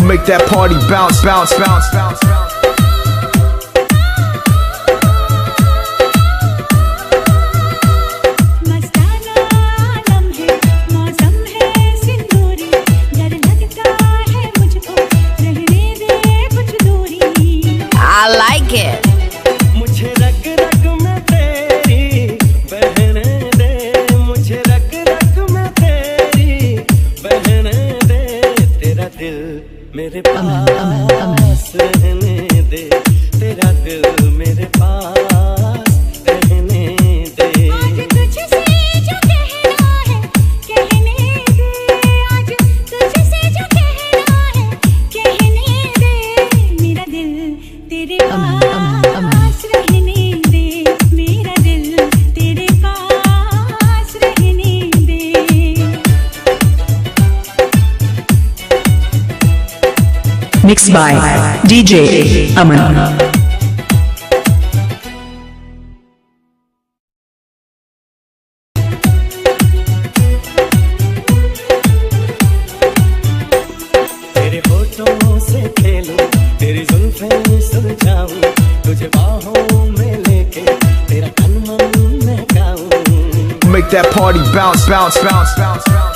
Make that party bounce, bounce, bounce, bounce, bounce. I like it. मुझे रग रग में तेरी बहने दे, मुझे रग रग में तेरी बहने दे, तेरा दिल मेरे पास रहने दे, तेरा दिल मेरे पास रहने दे। आज तुझसे जो कहना है कहने दे, आज तुझसे जो कहना है कहने दे, मेरा दिल तेरे पास रहने दे, मेरा दिल तेरे पास रहने दे। Mixed by DJ Aman. तेरे होठों से खेलूं, तेरी जुल्फें सुलझाऊं, तुझे बाहों में लेके तेरा तन मन महकाऊं। Make that party bounce, bounce, bounce, bounce, bounce.